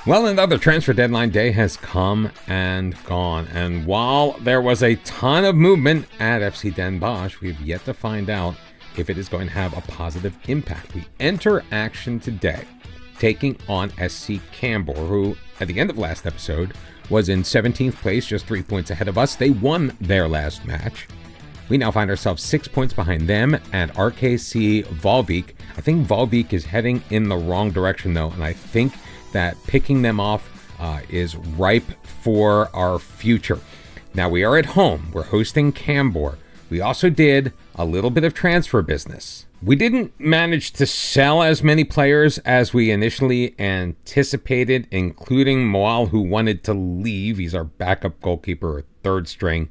Well, another transfer deadline day has come and gone, and while there was a ton of movement at FC Den Bosch, we've yet to find out if it is going to have a positive impact. We enter action today, taking on SC Camber, who, at the end of last episode, was in 17th place, just 3 points ahead of us. They won their last match. We now find ourselves 6 points behind them and RKC Volvik. I think Volvik is heading in the wrong direction, though, and I think that picking them off is ripe for our future. Now, we are at home. We're hosting Camber. We also did a little bit of transfer business. We didn't manage to sell as many players as we initially anticipated, including Moal, who wanted to leave. He's our backup goalkeeper, third string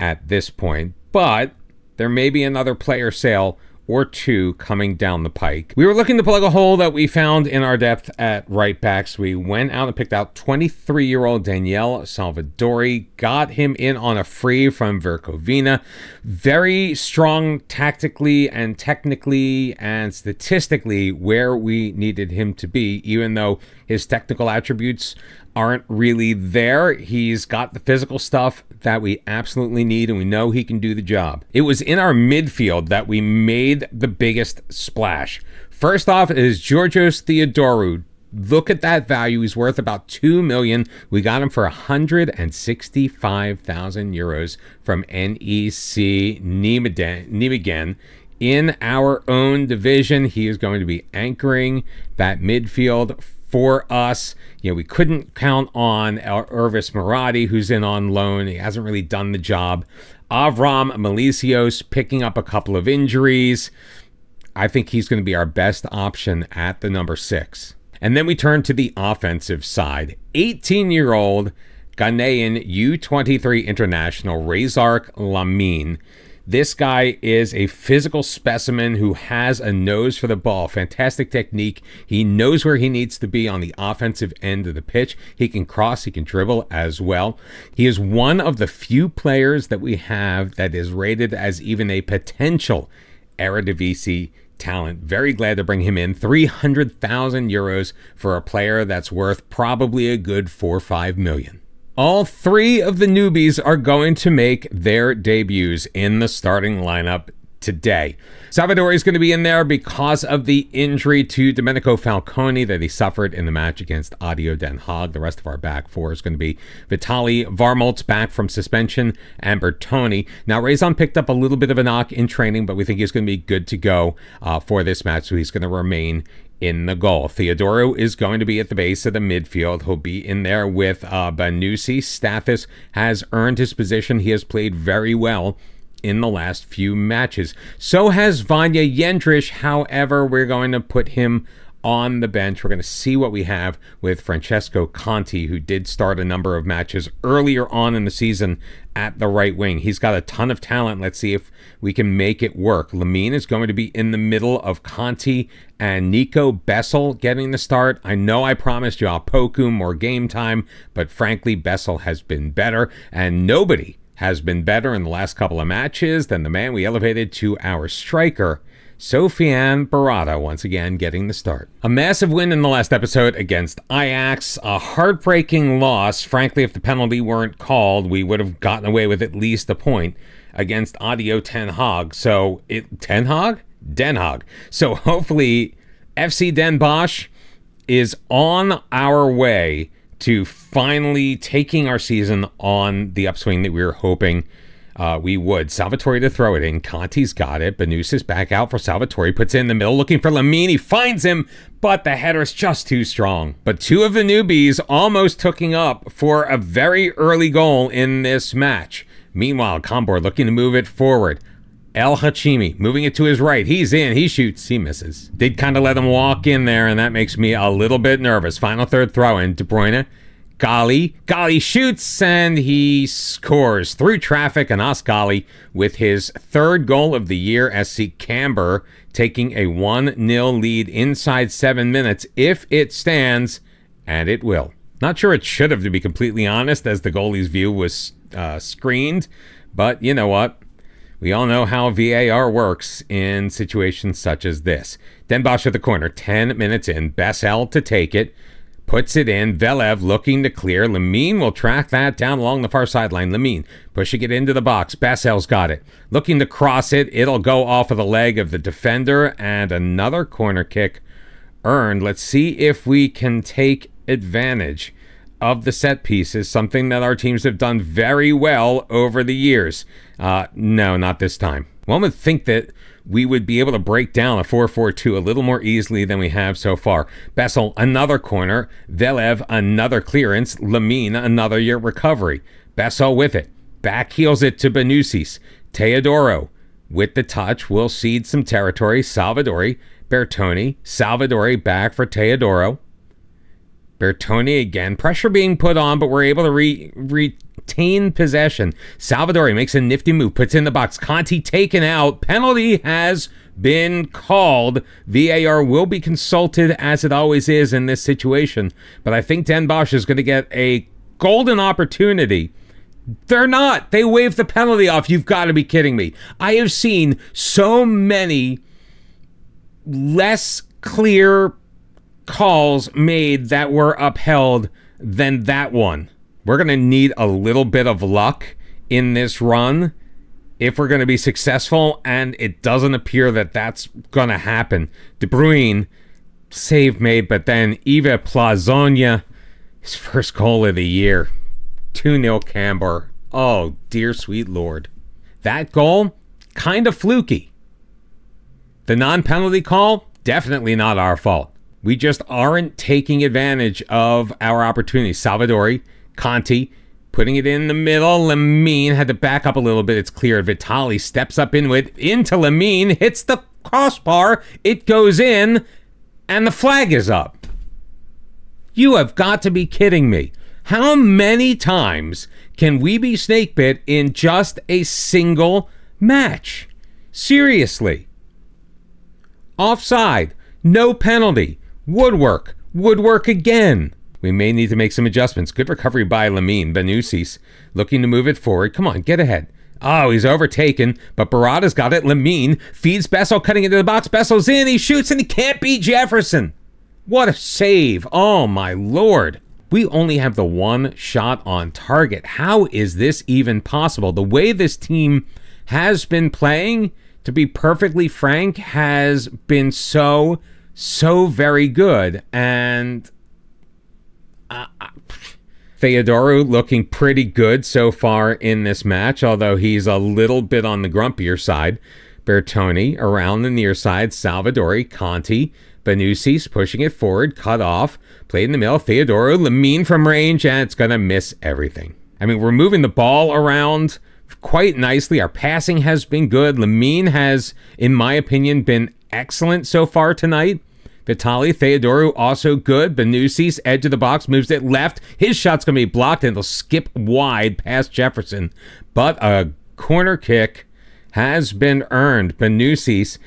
at this point. But there may be another player sale or two coming down the pike. We were looking to plug a hole that we found in our depth at right backs. We went out and picked out 23-year-old Daniel Salvadori, got him in on a free from Verkovina. Very strong tactically and technically and statistically where we needed him to be, even though his technical attributes aren't really there. He's got the physical stuff that we absolutely need, and we know he can do the job. It was in our midfield that we made the biggest splash. First off is Georgios Theodorou. Look at that value. He's worth about 2 million. We got him for 165,000 euros from NEC Nijmegen. In our own division, he is going to be anchoring that midfield for us. You know, we couldn't count on Ervis Maradi, who's in on loan. He hasn't really done the job. Avram Melisios picking up a couple of injuries. I think he's going to be our best option at the number 6. And then we turn to the offensive side. 18-year-old Ghanaian U23 international Razak Lamine. This guy is a physical specimen who has a nose for the ball. Fantastic technique. He knows where he needs to be on the offensive end of the pitch. He can cross, he can dribble as well. He is one of the few players that we have that is rated as even a potential Eredivisie talent. Very glad to bring him in. 300,000 euros for a player that's worth probably a good 4 or 5 million. All 3 of the newbies are going to make their debuts in the starting lineup today. Salvadori is going to be in there because of the injury to Domenico Falcone that he suffered in the match against Audio Den Haag. The rest of our back 4 is going to be Vitali Varmolts back from suspension and Bertoni. Now, Razan picked up a little bit of a knock in training, but we think he's going to be good to go for this match, so he's going to remain in the goal. Theodorou is going to be at the base of the midfield. He'll be in there with Banusi. Stathis has earned his position. He has played very well in the last few matches. So has Vanya Jendrich. However, we're going to put him on the bench. We're going to see what we have with Francesco Conti, who did start a number of matches earlier on in the season at the right wing. He's got a ton of talent. Let's see if we can make it work. Lamine is going to be in the middle of Conti and Nico Bessel getting the start. I know I promised you Poku more game time, but frankly, Bessel has been better, and nobody has been better in the last couple of matches than the man we elevated to our striker, Sofiane Barada, once again getting the start. A massive win in the last episode against Ajax. A heartbreaking loss. Frankly, if the penalty weren't called, we would have gotten away with at least a point against Audio Den Haag. So, Den Haag? So hopefully FC Den Bosch is on our way to finally taking our season on the upswing that we were hoping we would. Salvatore to throw it in. Conti's got it. Banus is back out for Salvatore. Puts it in the middle looking for Lamine. He finds him, but the header's just too strong. But 2 of the newbies almost hooking up for a very early goal in this match. Meanwhile, Combor looking to move it forward. El Hachimi moving it to his right. He's in. He shoots. He misses. Did kind of let him walk in there, and that makes me a little bit nervous. Final third throw in. De Bruyne. Gali shoots, and he scores through traffic. Anas Gali with his 3rd goal of the year. SC Camber taking a 1-0 lead inside 7 minutes if it stands, and it will. Not sure it should have, to be completely honest, as the goalie's view was screened, but you know what? We all know how VAR works in situations such as this. Den Bosch at the corner, 10 minutes in. Bessel to take it. puts it in. Velev looking to clear. Lemine will track that down along the far sideline. Lemine pushing it into the box. Bassel's got it. Looking to cross it. It'll go off of the leg of the defender, and another corner kick earned. Let's see if we can take advantage of the set pieces, something that our teams have done very well over the years. No, not this time. One would think that we would be able to break down a 4-4-2 a little more easily than we have so far. Bessel, another corner. Velev, another clearance. Lemine, another year recovery. Bessel with it. Back heels it to Benusis. Teodoro with the touch will cede some territory. Salvadori, Bertoni. Salvadori back for Teodoro. Bertoni again. Pressure being put on, but we're able to retain possession. Salvadori makes a nifty move, puts in the box. Conti taken out. Penalty has been called. VAR will be consulted, as it always is in this situation. But I think Den Bosch is going to get a golden opportunity. They're not. They waved the penalty off. You've got to be kidding me. I have seen so many less clear calls made that were upheld than that one. We're going to need a little bit of luck in this run if we're going to be successful, and it doesn't appear that that's going to happen. De Bruyne, save made, but then Iva Plazonia, his first goal of the year. 2-0 Camber. Oh, dear sweet Lord. That goal, kind of fluky. The non-penalty call, definitely not our fault. We just aren't taking advantage of our opportunities. Salvadori, Conti, putting it in the middle. Lemine had to back up a little bit. It's cleared. Vitali steps up into Lemine, hits the crossbar. It goes in, and the flag is up. You have got to be kidding me. How many times can we be snake bit in just a single match? Seriously. Offside. No penalty. Woodwork. Woodwork again. We may need to make some adjustments. Good recovery by Lemine. Benusis looking to move it forward. Come on, get ahead. Oh, he's overtaken, but Barada's got it. Lemine feeds Bessel, cutting into the box. Bessel's in. He shoots, and he can't beat Jefferson. What a save. Oh, my Lord. We only have the one shot on target. How is this even possible? The way this team has been playing, to be perfectly frank, has been so very good. And Theodoro looking pretty good so far in this match, although he's a little bit on the grumpier side. Bertoni around the near side. Salvadori, Conti, Benusis pushing it forward, cut off, played in the middle. Theodoro, Lemine from range, and it's going to miss everything. I mean, we're moving the ball around quite nicely. Our passing has been good. Lemine has, in my opinion, been excellent so far tonight. Vitali, Theodoro also good. Benusis, edge of the box, moves it left. His shot's going to be blocked, and it'll skip wide past Jefferson. But a corner kick has been earned. Benusis,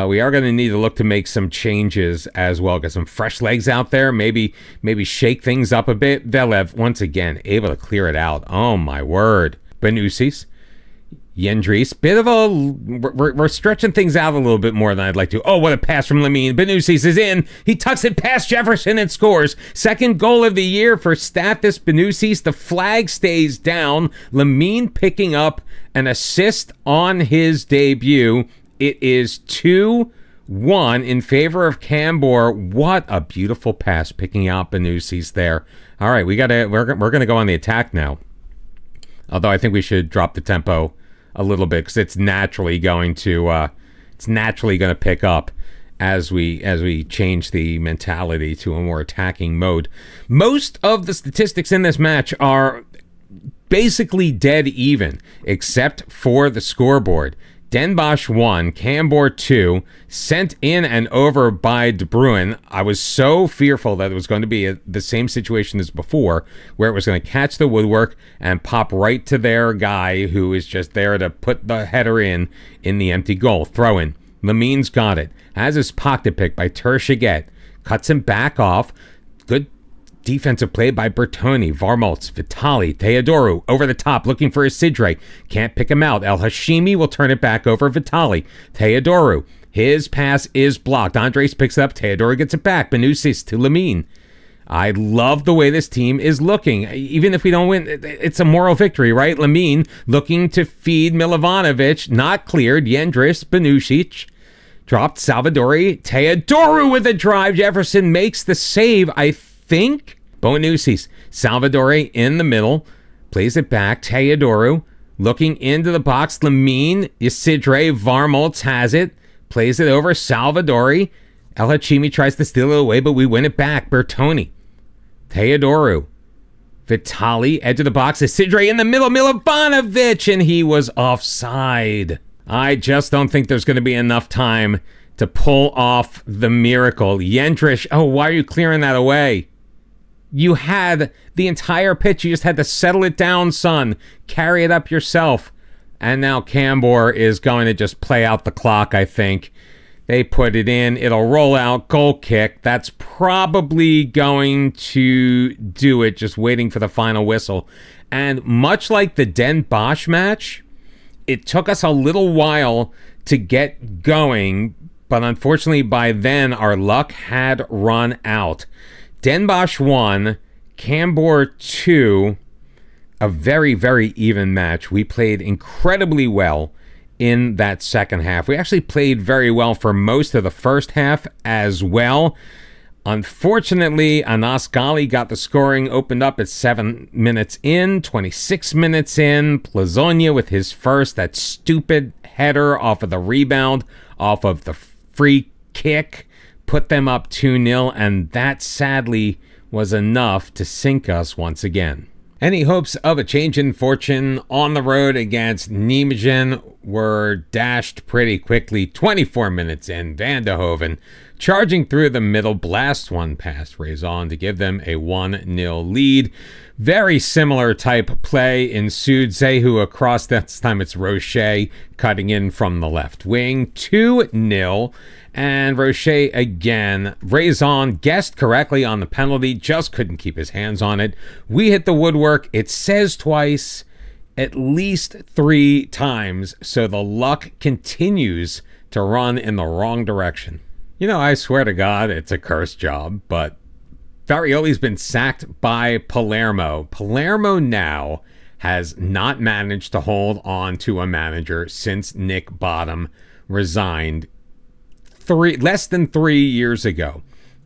we are going to need to look to make some changes as well. Get some fresh legs out there. Maybe shake things up a bit. Velev, once again, able to clear it out. Oh, my word. Benusis. Yendris, bit of a... We're stretching things out a little bit more than I'd like to. Oh, what a pass from Lemine. Benusis is in. He tucks it past Jefferson and scores. Second goal of the year for Stathis Benusis. The flag stays down. Lemine picking up an assist on his debut. It is 2-1 in favor of Cambor. What a beautiful pass picking out Benusis there. All right, we're going to go on the attack now. Although I think we should drop the tempo a little bit, because it's naturally going to pick up as we change the mentality to a more attacking mode. Most of the statistics in this match are basically dead even, except for the scoreboard. Den Bosch 1, Cambor 2, sent in and over by De Bruyne. I was so fearful that it was going to be the same situation as before, where it was going to catch the woodwork and pop right to their guy who is just there to put the header in the empty goal. Throw in. Lemine's got it. Has his pocket pick by Ter Stegen. Cuts him back off. Good defensive play by Bertoni, Varmoltz, Vitali, Teodoro over the top looking for Isidre. Can't pick him out. El Hashimi will turn it back over Vitali. Teodoro, his pass is blocked. Andres picks it up. Teodoro gets it back. Benusis to Lemine. I love the way this team is looking. Even if we don't win, it's a moral victory, right? Lamine looking to feed Milovanovic, not cleared. Jendriš, Banušić dropped. Salvadori, Teodoru with a drive. Jefferson makes the save, I think. Bonucci's, Salvadori in the middle, plays it back. Teodoru looking into the box. Lamine, Isidre, Varmoltz has it, plays it over. Salvadori, El Hachimi tries to steal it away, but we win it back. Bertoni, Teodoru, Vitali, edge of the box. Isidre in the middle. Milovanovic, and he was offside. I just don't think there's going to be enough time to pull off the miracle. Jendriš, oh, why are you clearing that away? You had the entire pitch. You just had to settle it down, son. Carry it up yourself. And now Cambor is going to just play out the clock, I think. They put it in. It'll roll out. Goal kick. That's probably going to do it. Just waiting for the final whistle. And much like the BOSCH match, it took us a little while to get going. But unfortunately, by then, our luck had run out. BOSCH 1, Cambor 2, a very, very even match. We played incredibly well in that second half. We actually played very well for most of the first half as well. Unfortunately, Anas Gali got the scoring, opened up at 7 minutes in, 26 minutes in. Plazonia with his first, that stupid header off of the rebound, off of the free kick, put them up 2-0, and that sadly was enough to sink us once again. Any hopes of a change in fortune on the road against Nijmegen were dashed pretty quickly. 24 minutes in, Van de Hoven charging through the middle, blasts one past Raison to give them a 1-0 lead. Very similar type play ensued. Zehu across, this time it's Rocher cutting in from the left wing. 2-0. And Rocher again. Raison guessed correctly on the penalty, just couldn't keep his hands on it. We hit the woodwork. It says twice, at least 3 times. So the luck continues to run in the wrong direction. You know, I swear to God, it's a cursed job, but Farioli's been sacked by Palermo. Palermo now has not managed to hold on to a manager since Nick Bottom resigned less than 3 years ago.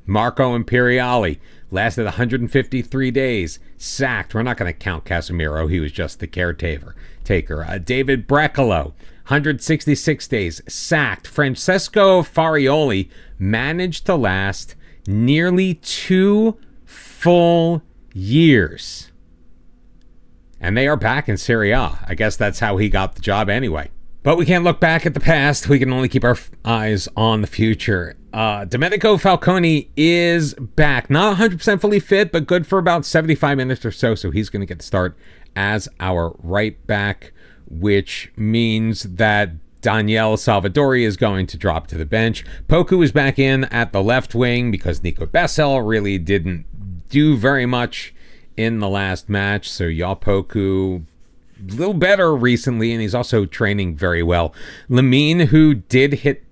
Marco Imperiali lasted 153 days, sacked. We're not going to count Casemiro. He was just the caretaker. David Brecalo, 166 days, sacked. Francesco Farioli managed to last nearly 2 full years. And they are back in Serie A. I guess that's how he got the job anyway. But we can't look back at the past. We can only keep our eyes on the future. Domenico Falcone is back. Not 100% fully fit, but good for about 75 minutes or so. So he's going to get the start as our right back, which means that Daniel Salvadori is going to drop to the bench. Poku is back in at the left wing because Nico Bessel really didn't do very much in the last match. So Yaw Poku, a little better recently, and he's also training very well. Lamine, who did hit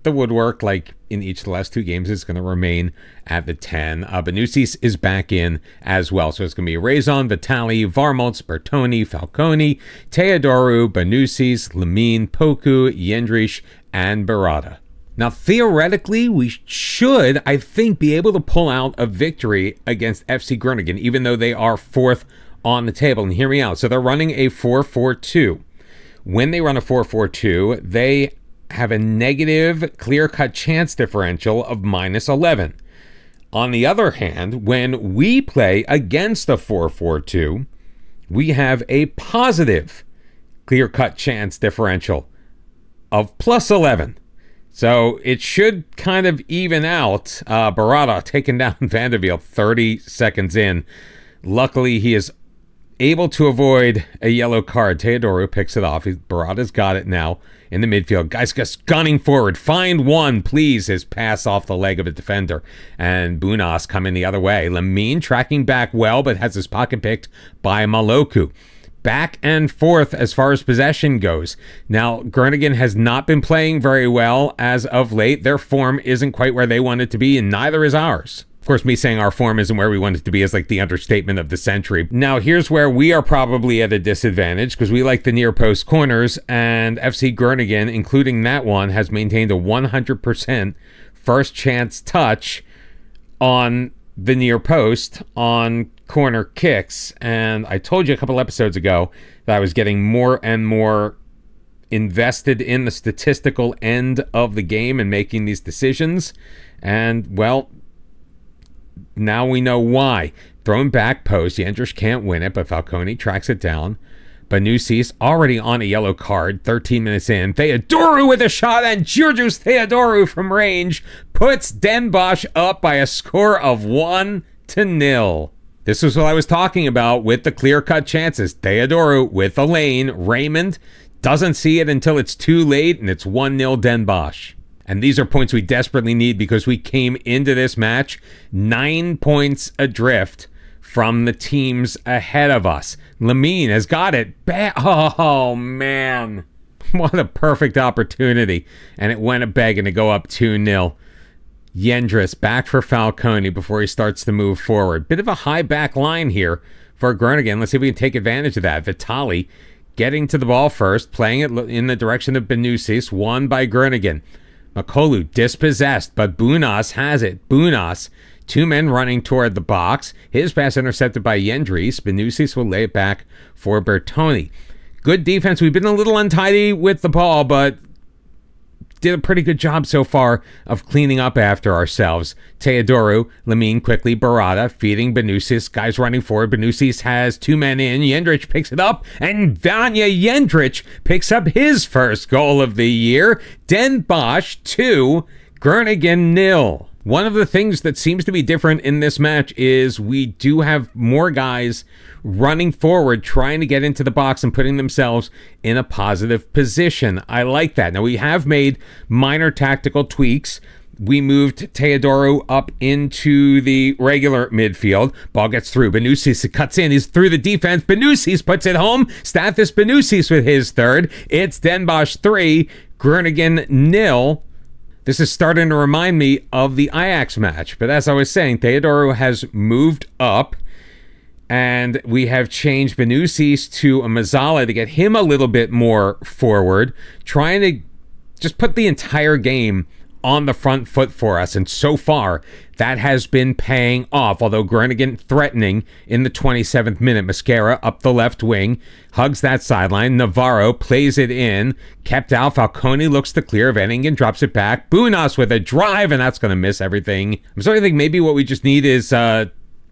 the woodwork like in each of the last 2 games, is going to remain at the 10. Banucci's is back in as well. So it's going to be Raison, Vitali, Varmoltz, Bertoni, Falcone, Teodoru, Banucci's, Lamine, Poku, Jendriš, and Barada. Now, theoretically, we should, I think, be able to pull out a victory against FC Groningen, even though they are 4th on the table. And hear me out. So they're running a 4-4-2. When they run a 4-4-2, they have a negative clear-cut chance differential of -11. On the other hand, when we play against a 4-4-2, we have a positive clear-cut chance differential of +11. So it should kind of even out. Barada taking down Vanderbilt 30 seconds in. Luckily, he is able to avoid a yellow card. Teodoru picks it off. Barada's got it now in the midfield. Guys just gunning forward. Find one, please. His pass off the leg of a defender. And Bunas coming the other way. Lamine tracking back well, but has his pocket picked by Maloku. Back and forth as far as possession goes. Now, Groningen has not been playing very well as of late. Their form isn't quite where they want it to be, and neither is ours. Of course, me saying our form isn't where we want it to be is like the understatement of the century. Now, here's where we are probably at a disadvantage because we like the near post corners, and FC Groningen, including that one, has maintained a 100% first chance touch on the near post on corner kicks. And I told you a couple episodes ago that I was getting more and more invested in the statistical end of the game and making these decisions. And, well, now we know why. Thrown back post, Jendrich can't win it, but Falcone tracks it down. Banusis already on a yellow card, 13 minutes in. Theodorou with a shot, and Georgios Theodorou from range puts Den Bosch up by a score of 1-0. This was what I was talking about with the clear-cut chances. Theodorou with a lane. Raymond doesn't see it until it's too late, and it's 1-0 Den Bosch. And these are points we desperately need because we came into this match 9 points adrift from the teams ahead of us. Lamine has got it. Oh, man. What a perfect opportunity. And it went a begging to go up 2-0. Jendrich back for Falcone before he starts to move forward. Bit of a high back line here for Groningen. Let's see if we can take advantage of that. Vitali getting to the ball first, playing it in the direction of Banusis, won by Groningen. Makolu dispossessed, but Bunas has it. Bunas, two men running toward the box. His pass intercepted by Jendrich. Banusis will lay it back for Bertoni. Good defense. We've been a little untidy with the ball, but did a pretty good job so far of cleaning up after ourselves. Theodorou, Lamine quickly, Barada feeding Banusis. Guys running forward. Banusis has two men in. Jendrich picks it up, and Vanya Jendrich picks up his first goal of the year. Den Bosch 2, Groningen 0. One of the things that seems to be different in this match is we do have more guys running forward, trying to get into the box and putting themselves in a positive position. I like that. Now, we have made minor tactical tweaks. We moved Theodorou up into the regular midfield. Ball gets through. Banusis cuts in. He's through the defense. Banusis puts it home. Stathis Banusis with his third. It's Den Bosch 3, Groningen 0. This is starting to remind me of the Ajax match. But as I was saying, Theodorou has moved up. And we have changed Banusis to a Mazzala to get him a little bit more forward. Trying to just put the entire game on the front foot for us. And so far, that has been paying off. Although Groningen threatening in the 27th minute. Mascara up the left wing. Hugs that sideline. Navarro plays it in. Kept out. Falcone looks to clear. Venningen drops it back. Bunas with a drive. And that's going to miss everything. I'm starting to think maybe what we just need is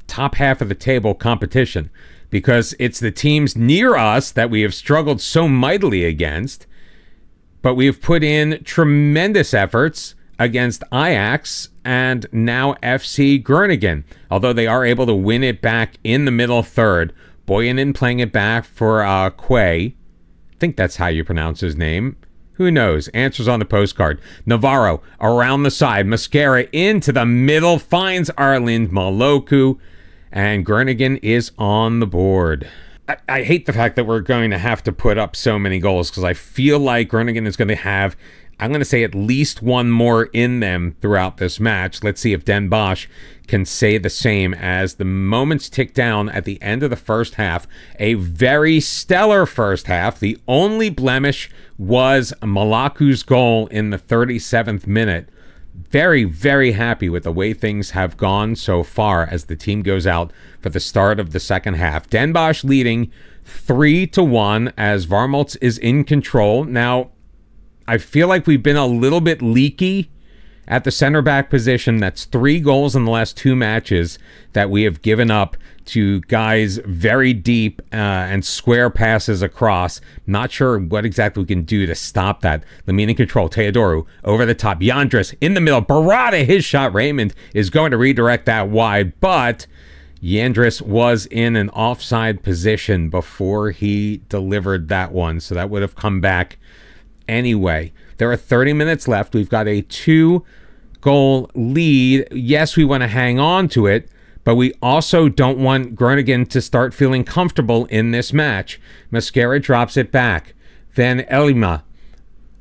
top half of the table competition. Because it's the teams near us that we have struggled so mightily against. But we have put in tremendous efforts against Ajax and now FC Groningen. Although they are able to win it back in the middle third. Boyanin playing it back for Quay. I think that's how you pronounce his name. Who knows? Answers on the postcard. Navarro around the side. Mascara into the middle. Finds Arlind Maloku. And Groningen is on the board. I hate the fact that we're going to have to put up so many goals because I feel like Groningen is going to have, I'm going to say, at least one more in them throughout this match. Let's see if Den Bosch can say the same as the moments tick down at the end of the first half. A very stellar first half. The only blemish was Malaku's goal in the 37th minute. Very, very happy with the way things have gone so far as the team goes out for the start of the second half. Den Bosch leading 3-1 as Varmolts is in control. Now, I feel like we've been a little bit leaky at the center back position. That's 3 goals in the last 2 matches that we have given up to guys very deep and square passes across. Not sure what exactly we can do to stop that. Lamine in control. Theodorou over the top. Jendrich in the middle. Barada, his shot. Raymond is going to redirect that wide, but Jendrich was in an offside position before he delivered that one, so that would have come back anyway. There are 30 minutes left. We've got a 2-goal lead. Yes, we want to hang on to it, but we also don't want Groningen to start feeling comfortable in this match. Mascara drops it back. Van Elima,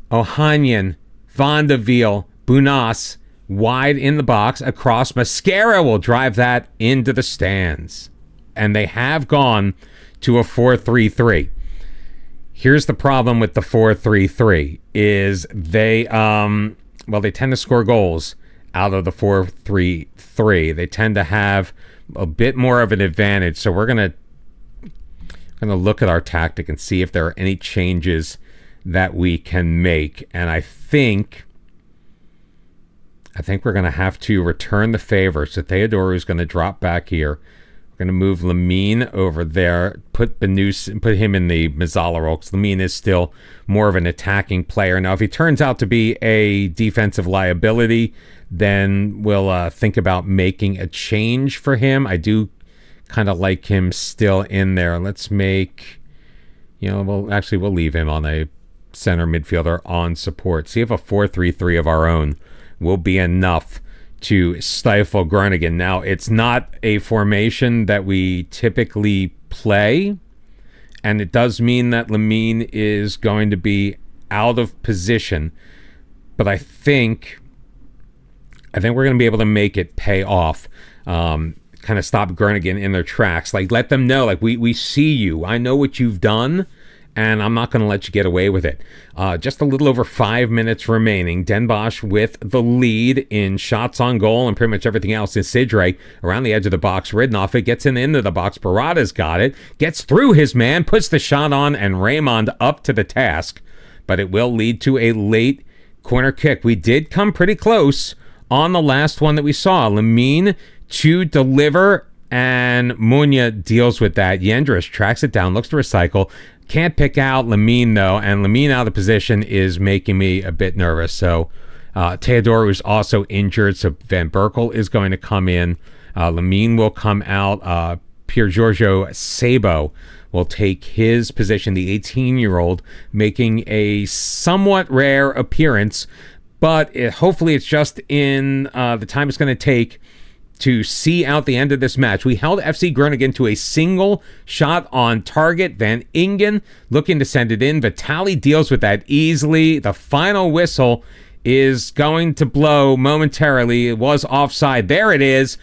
Ohanyan, Van de Wiel, Bunas wide in the box across. Mascara will drive that into the stands. And they have gone to a 4-3-3. Here's the problem with the 4-3-3 is they they tend to score goals out of the 4-3-3. They tend to have a bit more of an advantage. So we're gonna look at our tactic and see if there are any changes that we can make. And I think we're gonna have to return the favor. So Theodore is gonna drop back here. We're going to move Lamine over there, put him in the Mazzala role, because Lamine is still more of an attacking player. Now, if he turns out to be a defensive liability, then we'll think about making a change for him. I do kind of like him still in there. Let's make, we'll leave him on a center midfielder on support. See if a 4-3-3 of our own will be enough to stifle Groningen. Now, it's not a formation that we typically play, and it does mean that Lamine is going to be out of position, but I think we're going to be able to make it pay off, kind of stop Groningen in their tracks, like let them know, like we see you, I know what you've done, and I'm not going to let you get away with it. Just a little over 5 minutes remaining. Den Bosch with the lead in shots on goal and pretty much everything else. Isidre around the edge of the box, ridden off it, gets into the box. Parada's got it, gets through his man, puts the shot on, and Raymond up to the task. But it will lead to a late corner kick. We did come pretty close on the last one that we saw. Lamine to deliver, and Munya deals with that. Yendris tracks it down, looks to recycle. Can't pick out Lamine, though, and Lamine out of position is making me a bit nervous. So Theodore is also injured, so Van Berkel is going to come in. Lamine will come out. Pier Giorgio Sabo will take his position, the 18-year-old, making a somewhat rare appearance, but hopefully it's just in the time it's going to take to see out the end of this match. We held FC Groningen to a single shot on target. Van Ingen looking to send it in. Vitali deals with that easily. The final whistle is going to blow momentarily. It was offside. There it is.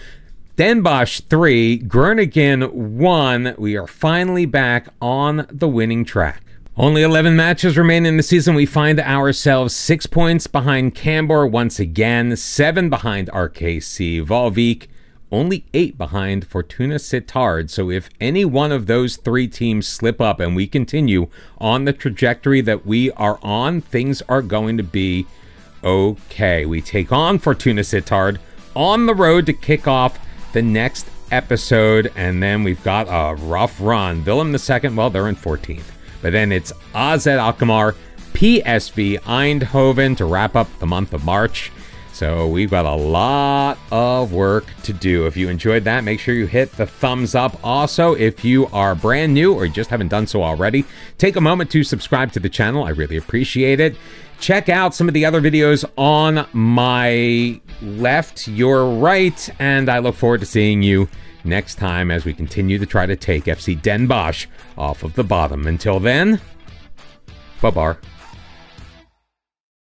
Den Bosch 3, Groningen 1. We are finally back on the winning track. Only 11 matches remain in the season. We find ourselves 6 points behind Cambor once again, 7 behind RKC Volvic, only 8 behind Fortuna Sittard. So if any one of those 3 teams slip up and we continue on the trajectory that we are on, things are going to be okay. We take on Fortuna Sittard on the road to kick off the next episode, and then we've got a rough run. Willem II, well, they're in 14th. But then it's AZ Alkmaar, PSV Eindhoven to wrap up the month of March. So we've got a lot of work to do. If you enjoyed that, make sure you hit the thumbs up. Also, if you are brand new or just haven't done so already, take a moment to subscribe to the channel. I really appreciate it. Check out some of the other videos on my left, your right, and I look forward to seeing you next time as we continue to try to take FC Den Bosch off of the bottom. Until then, bye-bye.